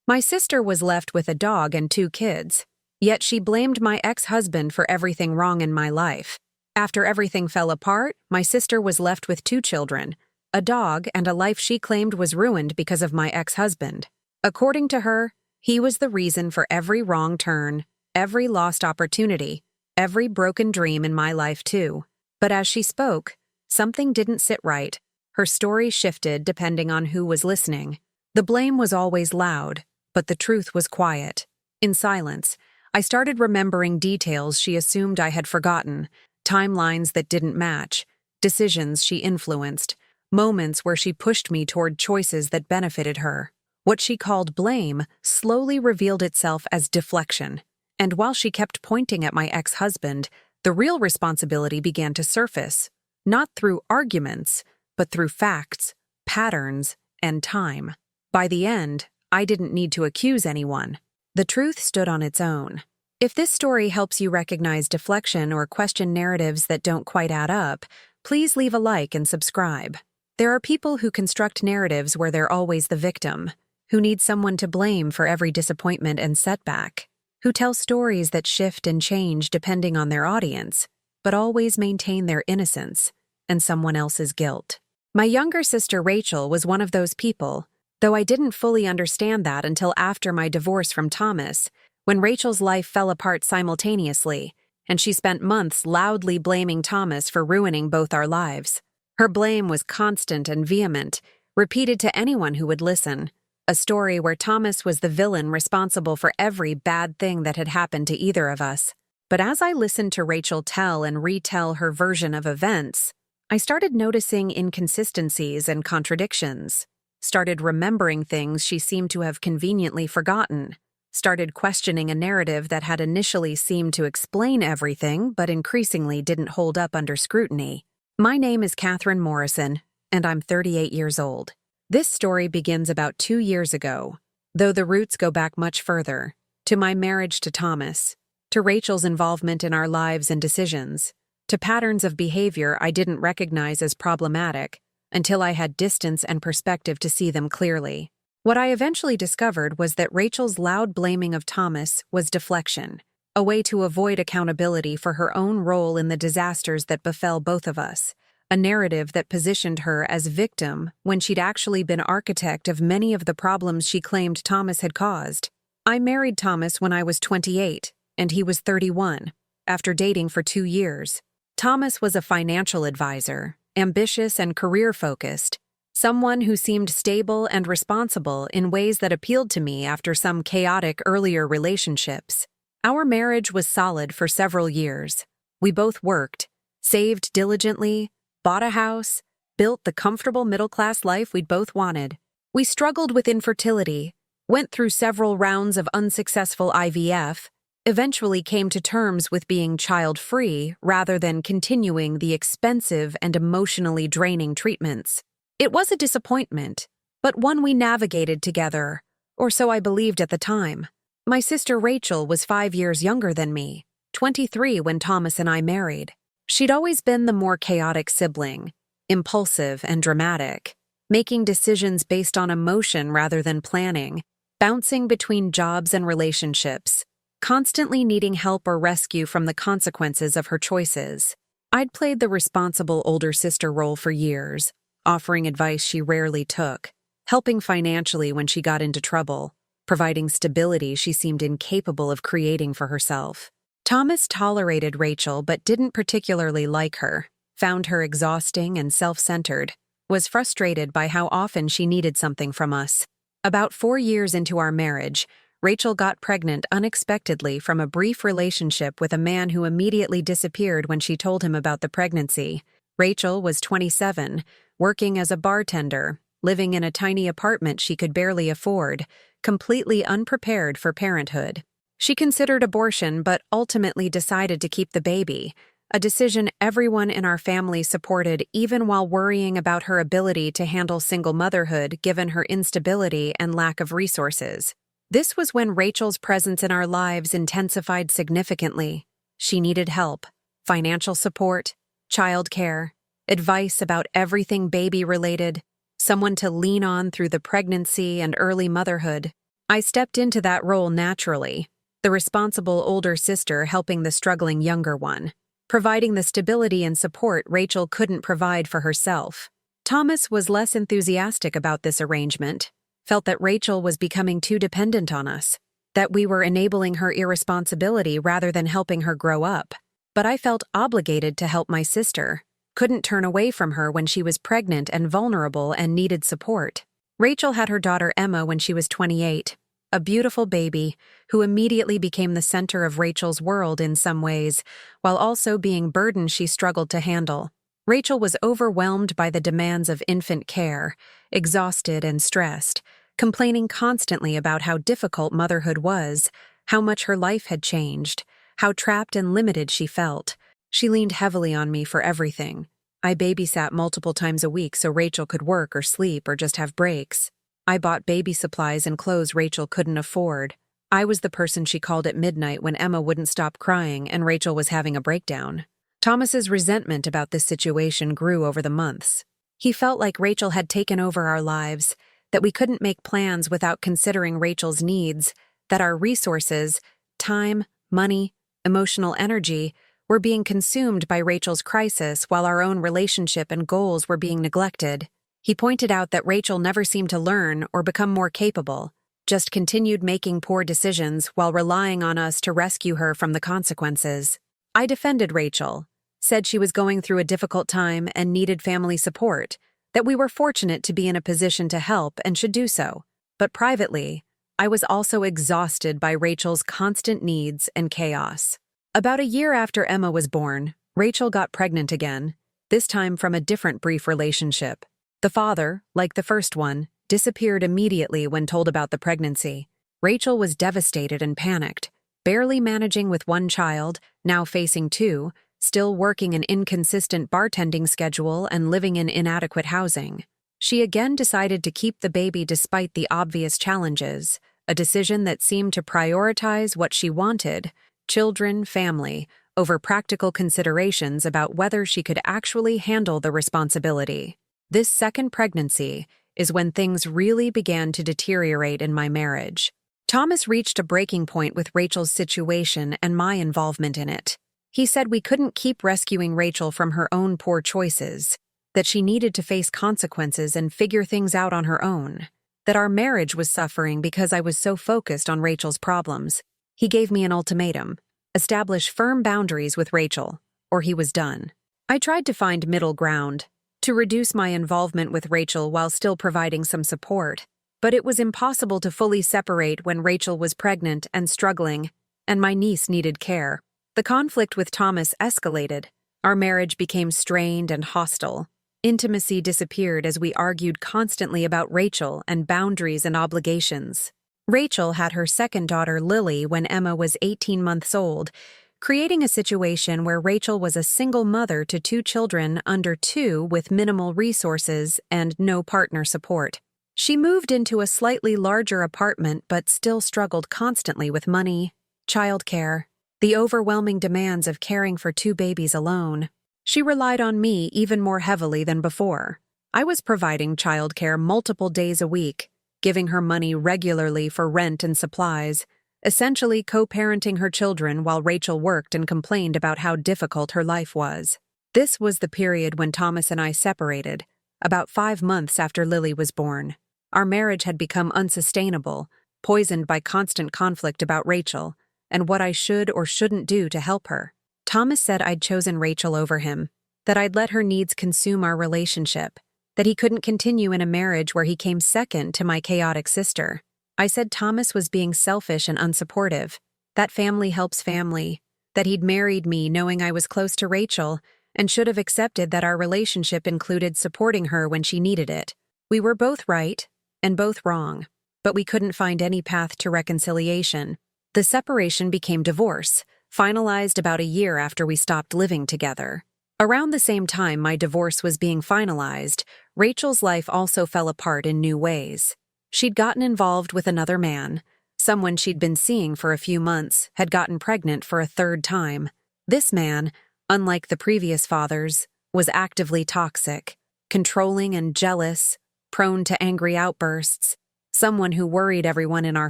My sister was left with a dog and 2 kids, yet she blamed my ex-husband for everything wrong in my life. After everything fell apart, my sister was left with 2 children, a dog, and a life she claimed was ruined because of my ex-husband. According to her, he was the reason for every wrong turn, every lost opportunity, every broken dream in my life too. But as she spoke, something didn't sit right. Her story shifted depending on who was listening. The blame was always loud, but the truth was quiet. In silence, I started remembering details she assumed I had forgotten, timelines that didn't match, decisions she influenced, moments where she pushed me toward choices that benefited her. What she called blame slowly revealed itself as deflection. And while she kept pointing at my ex-husband, the real responsibility began to surface, not through arguments, but through facts, patterns, and time. By the end, I didn't need to accuse anyone. The truth stood on its own. If this story helps you recognize deflection or question narratives that don't quite add up, please leave a like and subscribe. There are people who construct narratives where they're always the victim, who need someone to blame for every disappointment and setback, who tell stories that shift and change depending on their audience, but always maintain their innocence and someone else's guilt. My younger sister Rachel was one of those people, though I didn't fully understand that until after my divorce from Thomas, when Rachel's life fell apart simultaneously, and she spent months loudly blaming Thomas for ruining both our lives. Her blame was constant and vehement, repeated to anyone who would listen, a story where Thomas was the villain responsible for every bad thing that had happened to either of us. But as I listened to Rachel tell and retell her version of events, I started noticing inconsistencies and contradictions, started remembering things she seemed to have conveniently forgotten, started questioning a narrative that had initially seemed to explain everything but increasingly didn't hold up under scrutiny. My name is Catherine Morrison, and I'm 38 years old. This story begins about 2 years ago, though the roots go back much further, to my marriage to Thomas, to Rachel's involvement in our lives and decisions, to patterns of behavior I didn't recognize as problematic until I had distance and perspective to see them clearly. What I eventually discovered was that Rachel's loud blaming of Thomas was deflection, a way to avoid accountability for her own role in the disasters that befell both of us, a narrative that positioned her as victim when she'd actually been architect of many of the problems she claimed Thomas had caused. I married Thomas when I was 28, and he was 31, after dating for 2 years. Thomas was a financial advisor, ambitious and career-focused, someone who seemed stable and responsible in ways that appealed to me after some chaotic earlier relationships. Our marriage was solid for several years. We both worked, saved diligently, bought a house, built the comfortable middle-class life we'd both wanted. We struggled with infertility, went through several rounds of unsuccessful IVF, eventually came to terms with being child-free rather than continuing the expensive and emotionally draining treatments. It was a disappointment, but one we navigated together, or so I believed at the time. My sister Rachel was 5 years younger than me, 23 when Thomas and I married. She'd always been the more chaotic sibling, impulsive and dramatic, making decisions based on emotion rather than planning, bouncing between jobs and relationships, constantly needing help or rescue from the consequences of her choices. I'd played the responsible older sister role for years, offering advice she rarely took, helping financially when she got into trouble, providing stability she seemed incapable of creating for herself. Thomas tolerated Rachel but didn't particularly like her, found her exhausting and self-centered, was frustrated by how often she needed something from us. About 4 years into our marriage, Rachel got pregnant unexpectedly from a brief relationship with a man who immediately disappeared when she told him about the pregnancy. Rachel was 27, working as a bartender, living in a tiny apartment she could barely afford, completely unprepared for parenthood. She considered abortion but ultimately decided to keep the baby, a decision everyone in our family supported even while worrying about her ability to handle single motherhood given her instability and lack of resources. This was when Rachel's presence in our lives intensified significantly. She needed help, financial support, childcare, advice about everything baby-related, someone to lean on through the pregnancy and early motherhood. I stepped into that role naturally, the responsible older sister helping the struggling younger one, providing the stability and support Rachel couldn't provide for herself. Thomas was less enthusiastic about this arrangement, felt that Rachel was becoming too dependent on us, that we were enabling her irresponsibility rather than helping her grow up. But I felt obligated to help my sister, couldn't turn away from her when she was pregnant and vulnerable and needed support. Rachel had her daughter Emma when she was 28, a beautiful baby who immediately became the center of Rachel's world in some ways, while also being burden she struggled to handle. Rachel was overwhelmed by the demands of infant care, exhausted and stressed, complaining constantly about how difficult motherhood was, how much her life had changed, how trapped and limited she felt. She leaned heavily on me for everything. I babysat multiple times a week so Rachel could work or sleep or just have breaks. I bought baby supplies and clothes Rachel couldn't afford. I was the person she called at midnight when Emma wouldn't stop crying and Rachel was having a breakdown. Thomas's resentment about this situation grew over the months. He felt like Rachel had taken over our lives, that we couldn't make plans without considering Rachel's needs, that our resources, time, money, emotional energy, were being consumed by Rachel's crisis while our own relationship and goals were being neglected. He pointed out that Rachel never seemed to learn or become more capable, just continued making poor decisions while relying on us to rescue her from the consequences. I defended Rachel, said she was going through a difficult time and needed family support, that we were fortunate to be in a position to help and should do so. But privately, I was also exhausted by Rachel's constant needs and chaos. About a year after Emma was born, Rachel got pregnant again, this time from a different brief relationship. The father, like the first one, disappeared immediately when told about the pregnancy. Rachel was devastated and panicked, barely managing with one child, now facing two, still working an inconsistent bartending schedule and living in inadequate housing. She again decided to keep the baby despite the obvious challenges, a decision that seemed to prioritize what she wanted, children, family, over practical considerations about whether she could actually handle the responsibility. This second pregnancy is when things really began to deteriorate in my marriage. Thomas reached a breaking point with Rachel's situation and my involvement in it. He said we couldn't keep rescuing Rachel from her own poor choices, that she needed to face consequences and figure things out on her own, that our marriage was suffering because I was so focused on Rachel's problems. He gave me an ultimatum: establish firm boundaries with Rachel, or he was done. I tried to find middle ground, to reduce my involvement with Rachel while still providing some support, but it was impossible to fully separate when Rachel was pregnant and struggling, and my niece needed care. The conflict with Thomas escalated. Our marriage became strained and hostile. Intimacy disappeared as we argued constantly about Rachel and boundaries and obligations. Rachel had her second daughter Lily when Emma was 18 months old, creating a situation where Rachel was a single mother to two children under 2 with minimal resources and no partner support. She moved into a slightly larger apartment but still struggled constantly with money, childcare, the overwhelming demands of caring for 2 babies alone. She relied on me even more heavily than before. I was providing childcare multiple days a week, giving her money regularly for rent and supplies, essentially co-parenting her children while Rachel worked and complained about how difficult her life was. This was the period when Thomas and I separated, about 5 months after Lily was born. Our marriage had become unsustainable, poisoned by constant conflict about Rachel and what I should or shouldn't do to help her. Thomas said I'd chosen Rachel over him, that I'd let her needs consume our relationship, that he couldn't continue in a marriage where he came second to my chaotic sister. I said Thomas was being selfish and unsupportive, that family helps family, that he'd married me knowing I was close to Rachel and should have accepted that our relationship included supporting her when she needed it. We were both right and both wrong, but we couldn't find any path to reconciliation. The separation became divorce, finalized about a year after we stopped living together. Around the same time my divorce was being finalized, Rachel's life also fell apart in new ways. She'd gotten involved with another man. Someone she'd been seeing for a few months had gotten pregnant for a 3rd time. This man, unlike the previous fathers, was actively toxic, controlling and jealous, prone to angry outbursts. someone who worried everyone in our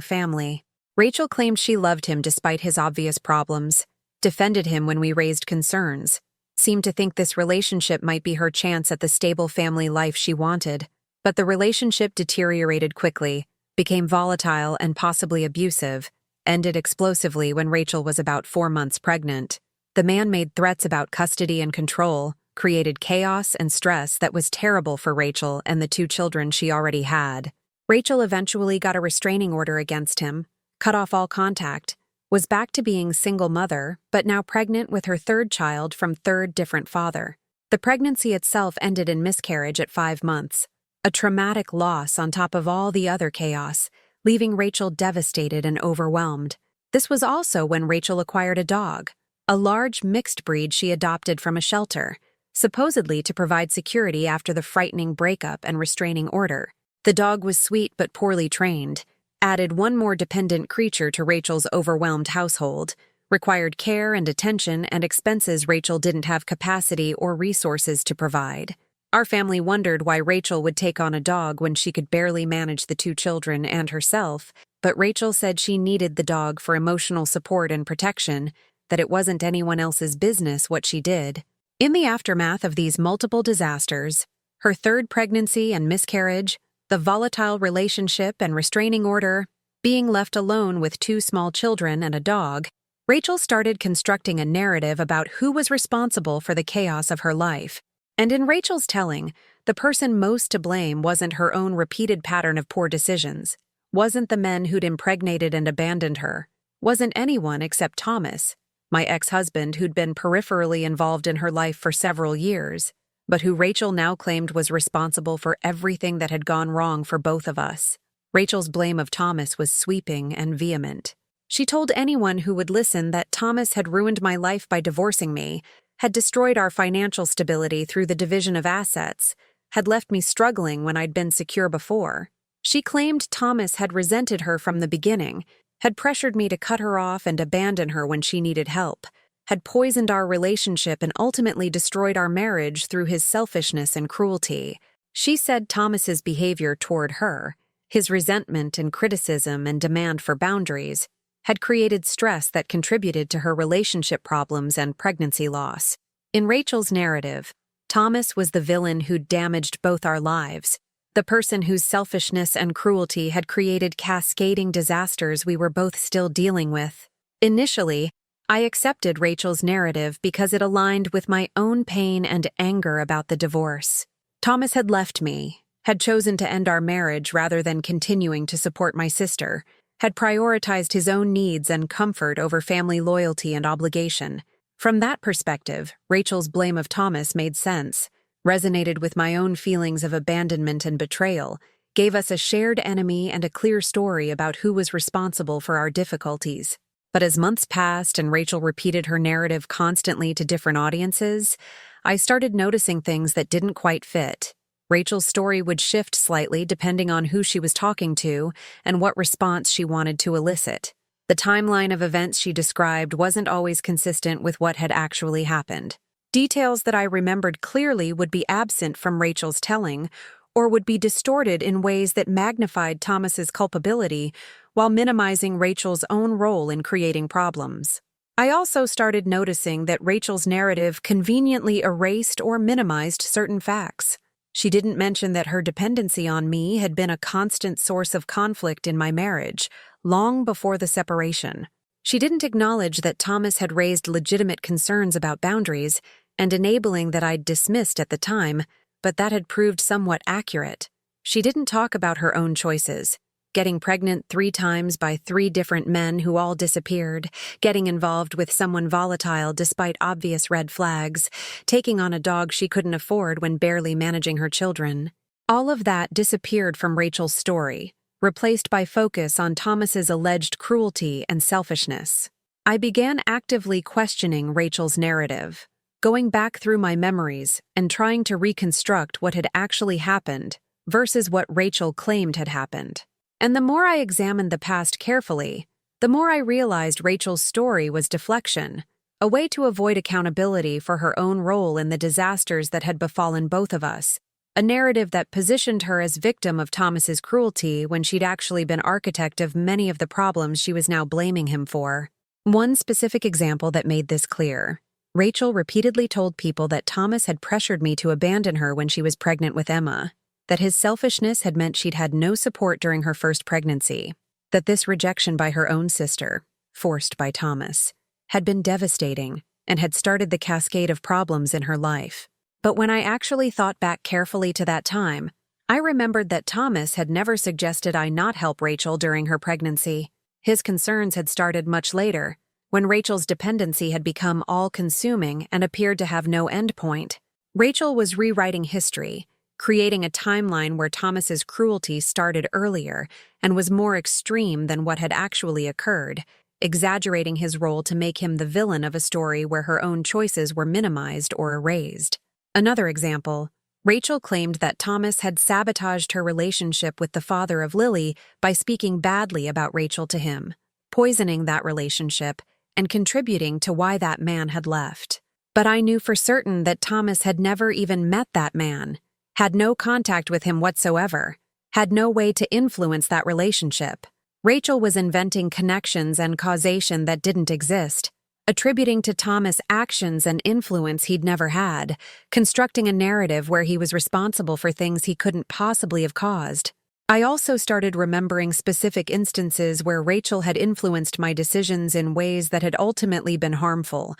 family. Rachel claimed she loved him despite his obvious problems, defended him when we raised concerns, seemed to think this relationship might be her chance at the stable family life she wanted. But the relationship deteriorated quickly, became volatile and possibly abusive, ended explosively when Rachel was about 4 months pregnant. The man made threats about custody and control, created chaos and stress that was terrible for Rachel and the 2 children she already had. Rachel eventually got a restraining order against him, cut off all contact, was back to being single mother, but now pregnant with her 3rd child from 3rd different father. The pregnancy itself ended in miscarriage at 5 months, a traumatic loss on top of all the other chaos, leaving Rachel devastated and overwhelmed. This was also when Rachel acquired a dog, a large mixed breed she adopted from a shelter, supposedly to provide security after the frightening breakup and restraining order. The dog was sweet but poorly trained, added one more dependent creature to Rachel's overwhelmed household, required care and attention and expenses Rachel didn't have capacity or resources to provide. Our family wondered why Rachel would take on a dog when she could barely manage the 2 children and herself, but Rachel said she needed the dog for emotional support and protection, that it wasn't anyone else's business what she did. In the aftermath of these multiple disasters, her 3rd pregnancy and miscarriage, the volatile relationship and restraining order, being left alone with 2 small children and a dog, Rachel started constructing a narrative about who was responsible for the chaos of her life. And in Rachel's telling, the person most to blame wasn't her own repeated pattern of poor decisions, wasn't the men who'd impregnated and abandoned her, wasn't anyone except Thomas, my ex-husband who'd been peripherally involved in her life for several years, but who Rachel now claimed was responsible for everything that had gone wrong for both of us. Rachel's blame of Thomas was sweeping and vehement. She told anyone who would listen that Thomas had ruined my life by divorcing me, had destroyed our financial stability through the division of assets, had left me struggling when I'd been secure before. She claimed Thomas had resented her from the beginning, had pressured me to cut her off and abandon her when she needed help, had poisoned our relationship and ultimately destroyed our marriage through his selfishness and cruelty. She said Thomas's behavior toward her, his resentment and criticism and demand for boundaries, had created stress that contributed to her relationship problems and pregnancy loss. In Rachel's narrative, Thomas was the villain who'd damaged both our lives, the person whose selfishness and cruelty had created cascading disasters we were both still dealing with. Initially, I accepted Rachel's narrative because it aligned with my own pain and anger about the divorce. Thomas had left me, had chosen to end our marriage rather than continuing to support my sister, had prioritized his own needs and comfort over family loyalty and obligation. From that perspective, Rachel's blame of Thomas made sense, resonated with my own feelings of abandonment and betrayal, gave us a shared enemy and a clear story about who was responsible for our difficulties. But as months passed and Rachel repeated her narrative constantly to different audiences, I started noticing things that didn't quite fit. Rachel's story would shift slightly depending on who she was talking to and what response she wanted to elicit. The timeline of events she described wasn't always consistent with what had actually happened. Details that I remembered clearly would be absent from Rachel's telling, or would be distorted in ways that magnified Thomas's culpability while minimizing Rachel's own role in creating problems. I also started noticing that Rachel's narrative conveniently erased or minimized certain facts. She didn't mention that her dependency on me had been a constant source of conflict in my marriage, long before the separation. She didn't acknowledge that Thomas had raised legitimate concerns about boundaries and enabling that I'd dismissed at the time, but that had proved somewhat accurate. She didn't talk about her own choices. Getting pregnant 3 times by 3 different men who all disappeared, getting involved with someone volatile despite obvious red flags, taking on a dog she couldn't afford when barely managing her children. All of that disappeared from Rachel's story, replaced by focus on Thomas's alleged cruelty and selfishness. I began actively questioning Rachel's narrative, going back through my memories and trying to reconstruct what had actually happened versus what Rachel claimed had happened. And the more I examined the past carefully, the more I realized Rachel's story was deflection, a way to avoid accountability for her own role in the disasters that had befallen both of us, a narrative that positioned her as victim of Thomas's cruelty when she'd actually been architect of many of the problems she was now blaming him for. One specific example that made this clear: Rachel repeatedly told people that Thomas had pressured me to abandon her when she was pregnant with Emma, that his selfishness had meant she'd had no support during her first pregnancy, that this rejection by her own sister, forced by Thomas, had been devastating and had started the cascade of problems in her life. But when I actually thought back carefully to that time, I remembered that Thomas had never suggested I not help Rachel during her pregnancy. His concerns had started much later, when Rachel's dependency had become all-consuming and appeared to have no endpoint. Rachel was rewriting history, creating a timeline where Thomas's cruelty started earlier and was more extreme than what had actually occurred, exaggerating his role to make him the villain of a story where her own choices were minimized or erased. Another example: Rachel claimed that Thomas had sabotaged her relationship with the father of Lily by speaking badly about Rachel to him, poisoning that relationship and contributing to why that man had left. But I knew for certain that Thomas had never even met that man, had no contact with him whatsoever, had no way to influence that relationship. Rachel was inventing connections and causation that didn't exist, attributing to Thomas actions and influence he'd never had, constructing a narrative where he was responsible for things he couldn't possibly have caused. I also started remembering specific instances where Rachel had influenced my decisions in ways that had ultimately been harmful,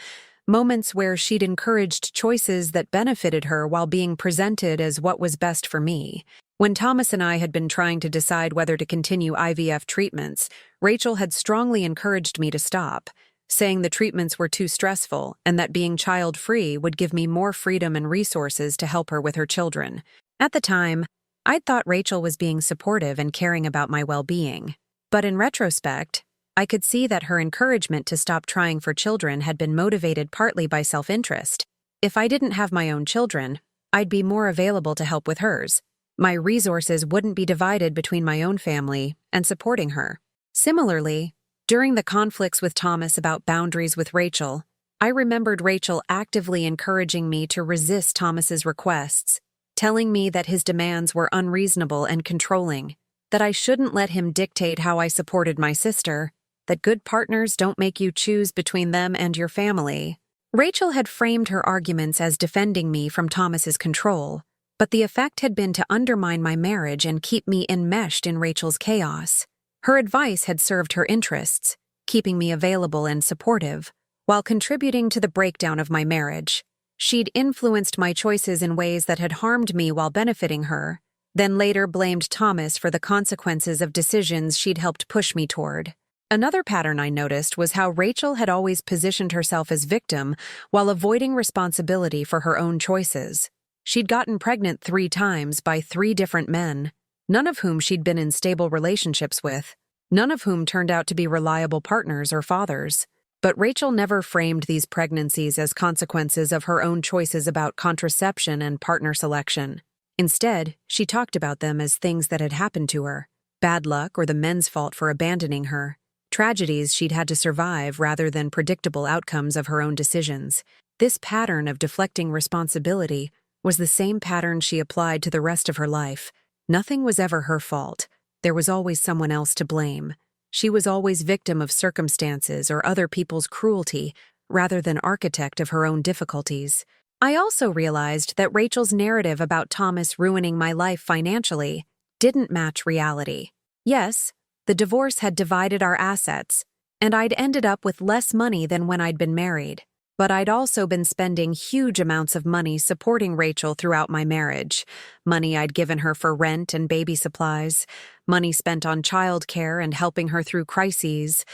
moments where she'd encouraged choices that benefited her while being presented as what was best for me. When Thomas and I had been trying to decide whether to continue IVF treatments, Rachel had strongly encouraged me to stop, saying the treatments were too stressful and that being child-free would give me more freedom and resources to help her with her children. At the time, I'd thought Rachel was being supportive and caring about my well-being. But in retrospect, I could see that her encouragement to stop trying for children had been motivated partly by self-interest. If I didn't have my own children, I'd be more available to help with hers. My resources wouldn't be divided between my own family and supporting her. Similarly, during the conflicts with Thomas about boundaries with Rachel, I remembered Rachel actively encouraging me to resist Thomas's requests, telling me that his demands were unreasonable and controlling, that I shouldn't let him dictate how I supported my sister, that good partners don't make you choose between them and your family. Rachel had framed her arguments as defending me from Thomas's control, but the effect had been to undermine my marriage and keep me enmeshed in Rachel's chaos. Her advice had served her interests, keeping me available and supportive, while contributing to the breakdown of my marriage. She'd influenced my choices in ways that had harmed me while benefiting her, then later blamed Thomas for the consequences of decisions she'd helped push me toward. Another pattern I noticed was how Rachel had always positioned herself as victim while avoiding responsibility for her own choices. She'd gotten pregnant 3 times by 3 different men, none of whom she'd been in stable relationships with, none of whom turned out to be reliable partners or fathers. But Rachel never framed these pregnancies as consequences of her own choices about contraception and partner selection. Instead, she talked about them as things that had happened to her, bad luck or the men's fault for abandoning her, tragedies she'd had to survive rather than predictable outcomes of her own decisions. This pattern of deflecting responsibility was the same pattern she applied to the rest of her life. Nothing was ever her fault. There was always someone else to blame. She was always victim of circumstances or other people's cruelty, rather than architect of her own difficulties. I also realized that Rachel's narrative about Thomas ruining my life financially didn't match reality. Yes, the divorce had divided our assets, and I'd ended up with less money than when I'd been married. But I'd also been spending huge amounts of money supporting Rachel throughout my marriage. Money I'd given her for rent and baby supplies, money spent on childcare and helping her through crises,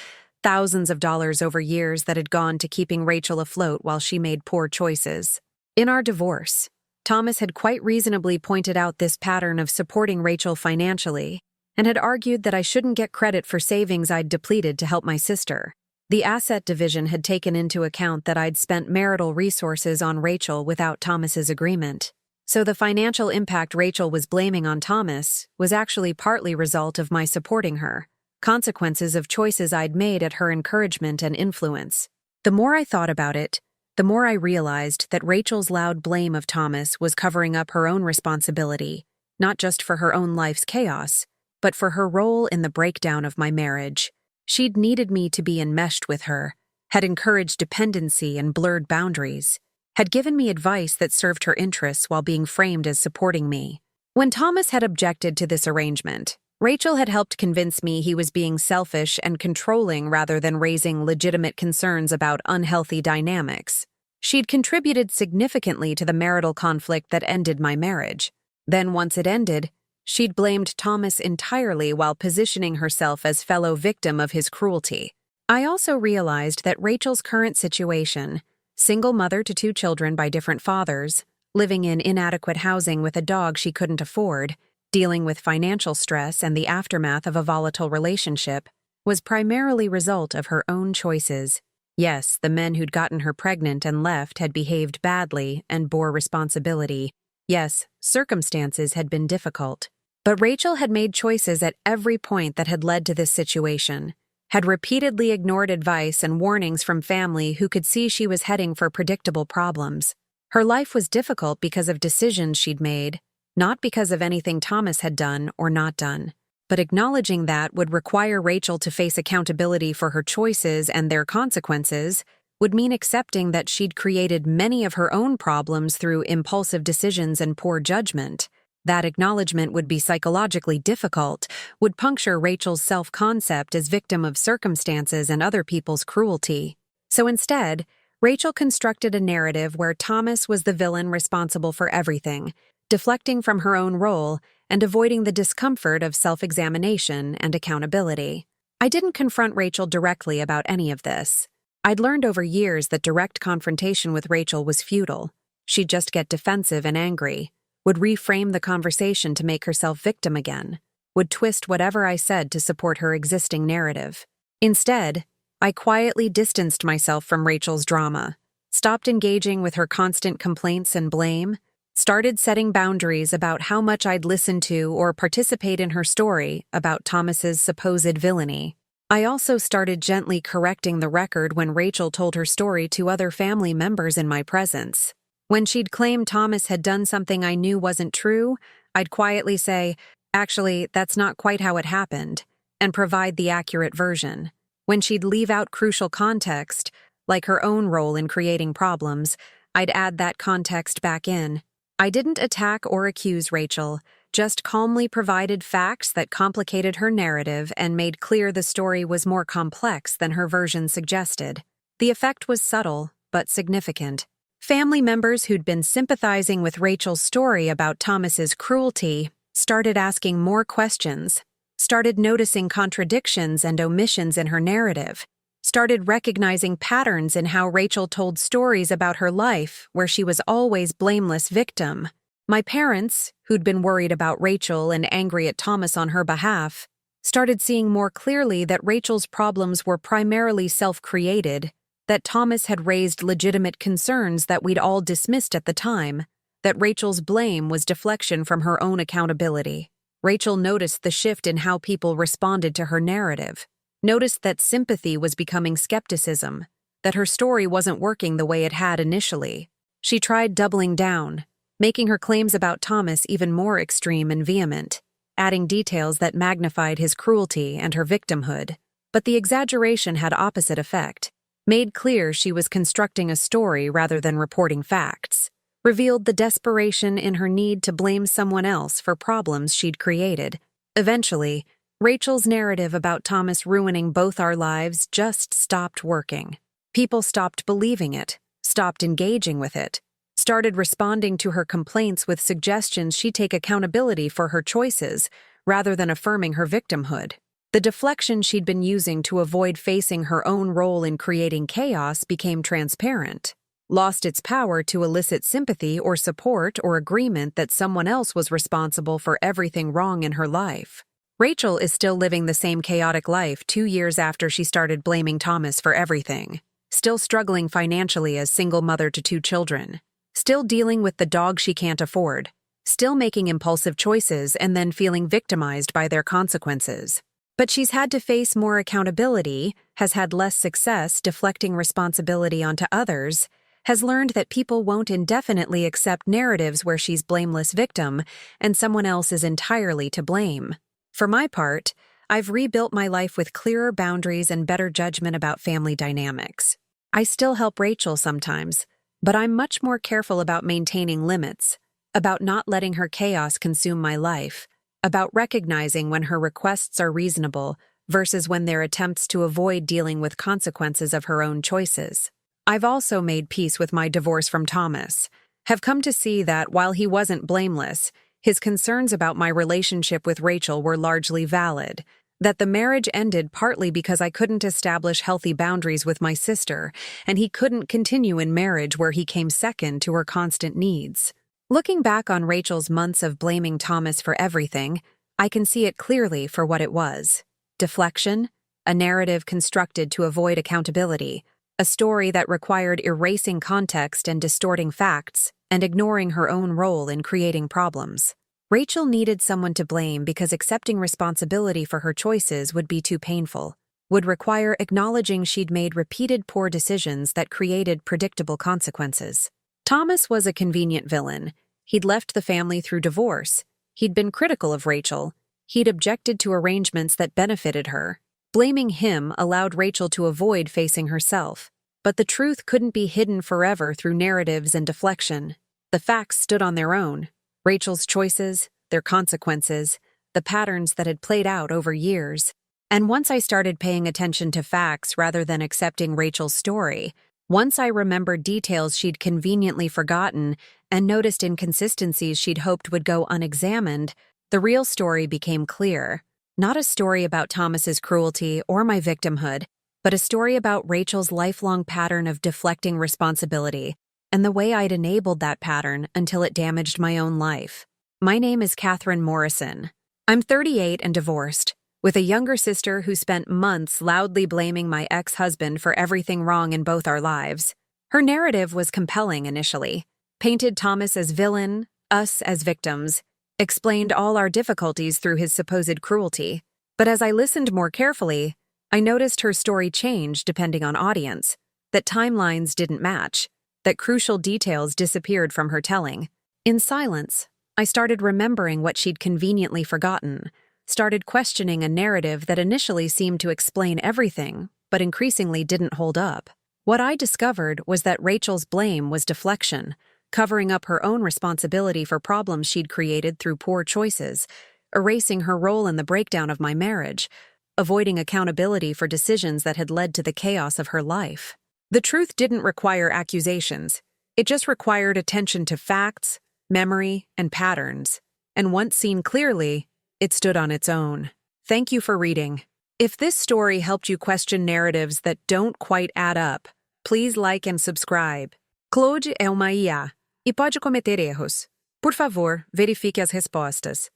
thousands of dollars over years that had gone to keeping Rachel afloat while she made poor choices. In our divorce, Thomas had quite reasonably pointed out this pattern of supporting Rachel financially and had argued that I shouldn't get credit for savings I'd depleted to help my sister. The asset division had taken into account that I'd spent marital resources on Rachel without Thomas's agreement. So the financial impact Rachel was blaming on Thomas was actually partly result of my supporting her, consequences of choices I'd made at her encouragement and influence. The more I thought about it, the more I realized that Rachel's loud blame of Thomas was covering up her own responsibility, not just for her own life's chaos, but for her role in the breakdown of my marriage. She'd needed me to be enmeshed with her, had encouraged dependency and blurred boundaries, had given me advice that served her interests while being framed as supporting me. When Thomas had objected to this arrangement, Rachel had helped convince me he was being selfish and controlling rather than raising legitimate concerns about unhealthy dynamics. She'd contributed significantly to the marital conflict that ended my marriage. Then, once it ended, she'd blamed Thomas entirely while positioning herself as fellow victim of his cruelty. I also realized that Rachel's current situation, single mother to 2 children by different fathers, living in inadequate housing with a dog she couldn't afford, dealing with financial stress and the aftermath of a volatile relationship, was primarily result of her own choices. Yes, the men who'd gotten her pregnant and left had behaved badly and bore responsibility. Yes, circumstances had been difficult. But Rachel had made choices at every point that had led to this situation, had repeatedly ignored advice and warnings from family who could see she was heading for predictable problems. Her life was difficult because of decisions she'd made, not because of anything Thomas had done or not done. But acknowledging that would require Rachel to face accountability for her choices and their consequences would mean accepting that she'd created many of her own problems through impulsive decisions and poor judgment. That acknowledgement would be psychologically difficult, would puncture Rachel's self-concept as victim of circumstances and other people's cruelty. So instead, Rachel constructed a narrative where Thomas was the villain responsible for everything, deflecting from her own role and avoiding the discomfort of self-examination and accountability. I didn't confront Rachel directly about any of this. I'd learned over years that direct confrontation with Rachel was futile. She'd just get defensive and angry, would reframe the conversation to make herself victim again, would twist whatever I said to support her existing narrative. Instead, I quietly distanced myself from Rachel's drama, stopped engaging with her constant complaints and blame, started setting boundaries about how much I'd listen to or participate in her story about Thomas's supposed villainy. I also started gently correcting the record when Rachel told her story to other family members in my presence. When she'd claim Thomas had done something I knew wasn't true, I'd quietly say, "Actually, that's not quite how it happened," and provide the accurate version. When she'd leave out crucial context, like her own role in creating problems, I'd add that context back in. I didn't attack or accuse Rachel, just calmly provided facts that complicated her narrative and made clear the story was more complex than her version suggested. The effect was subtle, but significant. Family members who'd been sympathizing with Rachel's story about Thomas's cruelty started asking more questions, started noticing contradictions and omissions in her narrative, started recognizing patterns in how Rachel told stories about her life where she was always blameless victim. My parents, who'd been worried about Rachel and angry at Thomas on her behalf, started seeing more clearly that Rachel's problems were primarily self-created, that Thomas had raised legitimate concerns that we'd all dismissed at the time, that Rachel's blame was deflection from her own accountability. Rachel noticed the shift in how people responded to her narrative, noticed that sympathy was becoming skepticism, that her story wasn't working the way it had initially. She tried doubling down, making her claims about Thomas even more extreme and vehement, adding details that magnified his cruelty and her victimhood. But the exaggeration had opposite effect, made clear she was constructing a story rather than reporting facts, revealed the desperation in her need to blame someone else for problems she'd created. Eventually, Rachel's narrative about Thomas ruining both our lives just stopped working. People stopped believing it, stopped engaging with it, started responding to her complaints with suggestions she take accountability for her choices rather than affirming her victimhood. The deflection she'd been using to avoid facing her own role in creating chaos became transparent, lost its power to elicit sympathy or support or agreement that someone else was responsible for everything wrong in her life. Rachel is still living the same chaotic life 2 years after she started blaming Thomas for everything, still struggling financially as single mother to 2 children, still dealing with the dog she can't afford, still making impulsive choices and then feeling victimized by their consequences. But she's had to face more accountability, has had less success deflecting responsibility onto others, has learned that people won't indefinitely accept narratives where she's blameless victim and someone else is entirely to blame. For my part, I've rebuilt my life with clearer boundaries and better judgment about family dynamics. I still help Rachel sometimes, but I'm much more careful about maintaining limits, about not letting her chaos consume my life, about recognizing when her requests are reasonable versus when they're attempts to avoid dealing with consequences of her own choices. I've also made peace with my divorce from Thomas, have come to see that while he wasn't blameless, his concerns about my relationship with Rachel were largely valid, that the marriage ended partly because I couldn't establish healthy boundaries with my sister, and he couldn't continue in marriage where he came second to her constant needs. Looking back on Rachel's months of blaming Thomas for everything, I can see it clearly for what it was. Deflection, a narrative constructed to avoid accountability, a story that required erasing context and distorting facts, and ignoring her own role in creating problems. Rachel needed someone to blame because accepting responsibility for her choices would be too painful, would require acknowledging she'd made repeated poor decisions that created predictable consequences. Thomas was a convenient villain. He'd left the family through divorce. He'd been critical of Rachel. He'd objected to arrangements that benefited her. Blaming him allowed Rachel to avoid facing herself. But the truth couldn't be hidden forever through narratives and deflection. The facts stood on their own. Rachel's choices, their consequences, the patterns that had played out over years. And once I started paying attention to facts rather than accepting Rachel's story, once I remembered details she'd conveniently forgotten and noticed inconsistencies she'd hoped would go unexamined, the real story became clear. Not a story about Thomas's cruelty or my victimhood, but a story about Rachel's lifelong pattern of deflecting responsibility and the way I'd enabled that pattern until it damaged my own life. My name is Catherine Morrison. I'm 38 and divorced, with a younger sister who spent months loudly blaming my ex-husband for everything wrong in both our lives. Her narrative was compelling initially, painted Thomas as villain, us as victims, explained all our difficulties through his supposed cruelty. But as I listened more carefully, I noticed her story changed depending on audience, that timelines didn't match, that crucial details disappeared from her telling. In silence, I started remembering what she'd conveniently forgotten, started questioning a narrative that initially seemed to explain everything, but increasingly didn't hold up. What I discovered was that Rachel's blame was deflection, covering up her own responsibility for problems she'd created through poor choices, erasing her role in the breakdown of my marriage, avoiding accountability for decisions that had led to the chaos of her life. The truth didn't require accusations. It just required attention to facts, memory, and patterns. And once seen clearly, it stood on its own. Thank you for reading. If this story helped you question narratives that don't quite add up, please like and subscribe. Claude é uma IA e pode cometer erros. Por favor, verifique as respostas.